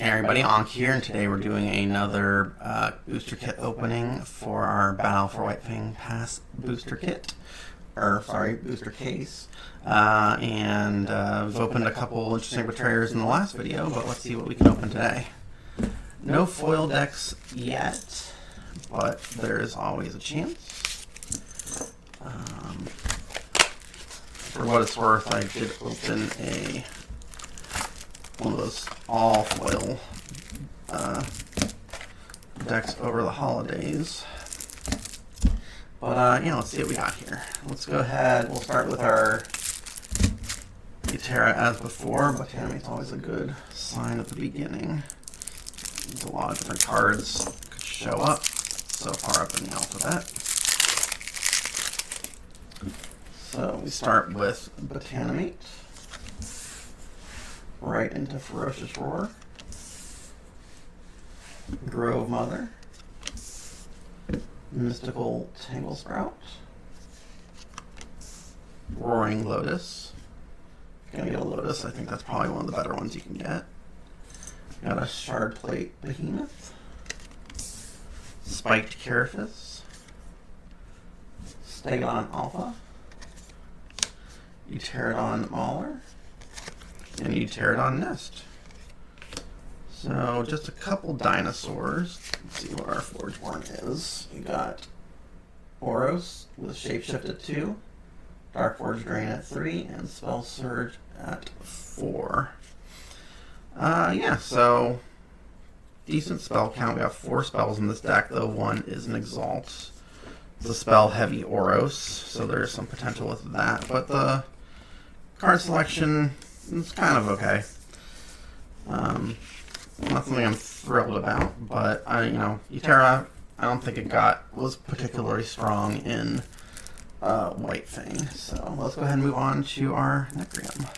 Hey everybody, Ankh here, and today we're doing another booster kit opening for our Battle for Whitefang Pass booster kit. Booster case. We've opened a couple interesting betrayers in the last video, but let's see what we can open today. No foil decks yet, but there's always a chance. For what it's worth, I did open one of those all foil decks over the holidays. But let's see what we got here. Let's go ahead. We'll start with our Terra as before. Botani's always a good sign at the beginning. There's a lot of different cards that could show up so far up in the alphabet. So we start with Botanimate. Right into Ferocious Roar, Grove Mother, Mystical Tangle Sprout, Roaring Lotus. If you're gonna get a Lotus, I think that's probably one of the better ones you can get. Got a Shardplate Behemoth, Spiked Carapace, Stegodon Alpha, Pterodon Mauler, and Pterodon Nest. So just a couple dinosaurs. Let's see what our Forgeborn is. We got Oros with Shapeshift at 2, Darkforge Drain at 3, and Spell Surge at 4. So decent spell count. We have 4 spells in this deck, though one is an Exalt. It's a spell heavy Oros, so there's some potential with that. But the card selection, it's kind of okay. Not something I'm thrilled about, but Terra, I don't think was particularly strong in Whitefang. So let's go ahead and move on to our Necrium.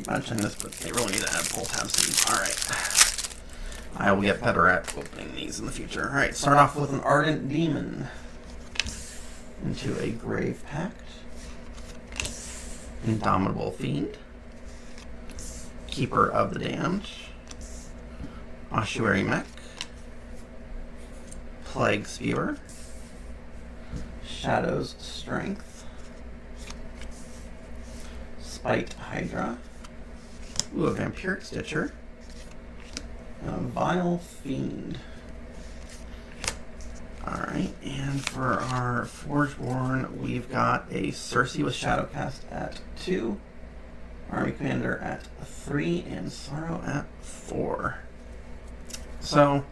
Mentioning this, but they really need to add pull tabs to these. Alright. I will get better at opening these in the future. Alright, start off with an Ardent Demon into a Grave Pact, Indomitable Fiend, Keeper of the Damned, Ossuary Mech, Plague Spewer, Shadow's Strength, Spite Hydra, ooh, a Vampiric Stitcher, and a Vile Fiend. Alright, and for our Forgeborn, we've got a Circe with Shadowcast at 2, Army Commander at 3, and Sorrow at 4. So,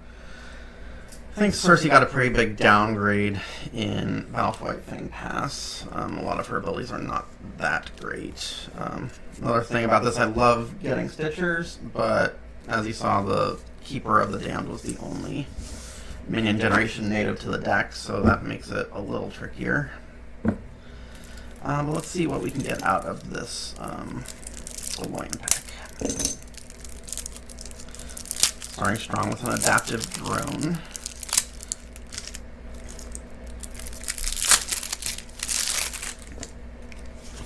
I think Circe got a pretty big downgrade in Battle for Whitefang Pass. A lot of her abilities are not that great. Another thing about this, I love getting Stitchers, but as you saw, the Keeper of the Damned was the only minion generation native to the deck, so that makes it a little trickier. But let's see what we can get out of this Loin pack. Starting strong with an Adaptive Drone.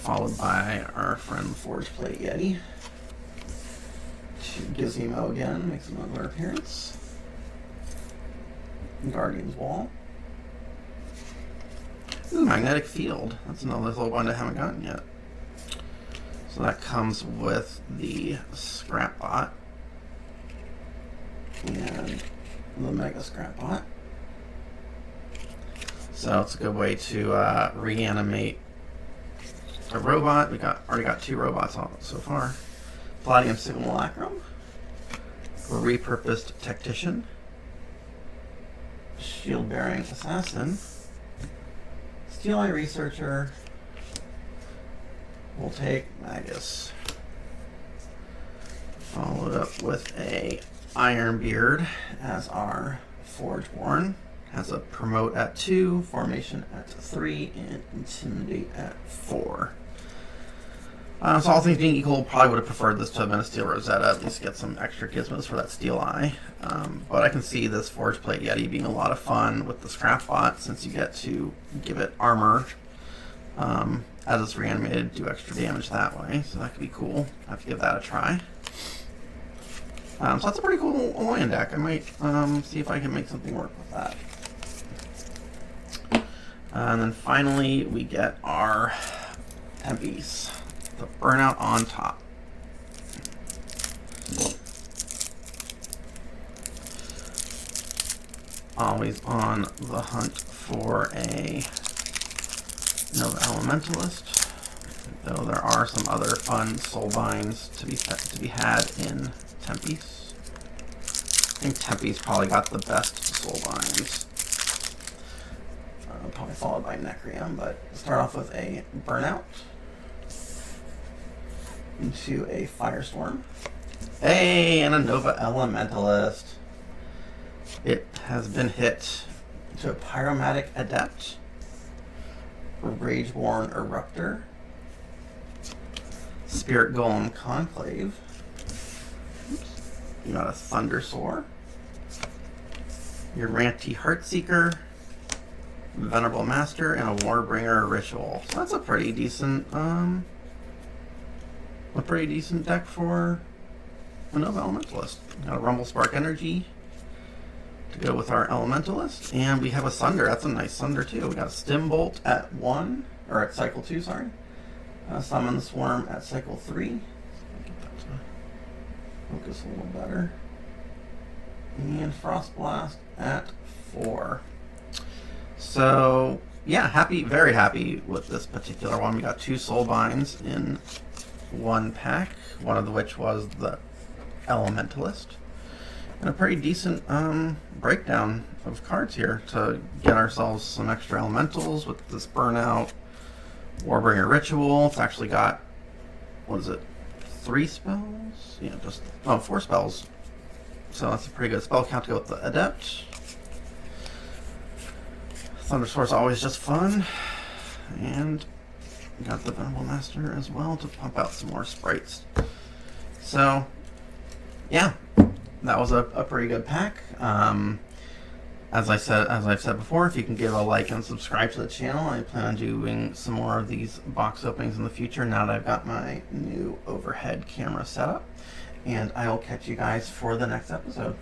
Followed by our friend Forgeplate Yeti. Gizmo again makes another appearance. Guardian's Wall. Ooh, Magnetic Field. That's another little one I haven't gotten yet. So that comes with the Scrapbot and the Mega Scrapbot. So it's a good way to reanimate a robot. We already got 2 robots on it so far. Palladium Simulacrum, Repurposed Tactician, Shield Bearing Assassin, Steel Eye Researcher. We'll take Magus. Followed up with a Ironbeard as our Forgeborn. Has a Promote at 2, Formation at 3, and Intimidate at 4. So all things being equal, probably would have preferred this to have been a steel Rosetta, at least get some extra gizmos for that steel eye. But I can see this Forge Plate Yeti being a lot of fun with the scrap bot, since you get to give it armor as it's reanimated, do extra damage that way, so that could be cool. I have to give that a try. So that's a pretty cool Alloyan deck. I might see if I can make something work with that. And then finally we get our Tempest, the Burnout on top. Always on the hunt for a Nova Elementalist, though there are some other fun soul binds to be had in Tempest. I think Tempest probably got the best soul binds. Probably followed by Necrium, but start off with a Burnout into a Firestorm. Hey, and a Nova Elementalist. It has been hit to a Pyromatic Adept, Rageborn Eruptor, Spirit Golem Conclave. Oops. You got a Thundersoar, your Ranty Heartseeker, Venerable Master, and a Warbringer Ritual. So that's a pretty decent deck for a Nova Elementalist. Got a Rumble Spark Energy to go with our Elementalist, and we have a Sunder. That's a nice Sunder too. We got a Stim Bolt at 1, or at cycle 2, sorry. Summon the Swarm at cycle 3. Get that to focus a little better. And Frost Blast at 4. So yeah, very happy with this particular one. We got 2 soul binds in one pack, one of which was the Elementalist. And a pretty decent breakdown of cards here to get ourselves some extra elementals with this Burnout, Warbringer Ritual. It's actually got, what is it, 3 spells? Yeah, 4 spells. So that's a pretty good spell count to go with the Adept. Thundersour's always just fun. And we got the Venerable Master as well to pump out some more sprites. So, yeah. That was a pretty good pack. As I've said before, if you can give a like and subscribe to the channel, I plan on doing some more of these box openings in the future now that I've got my new overhead camera set up. And I will catch you guys for the next episode.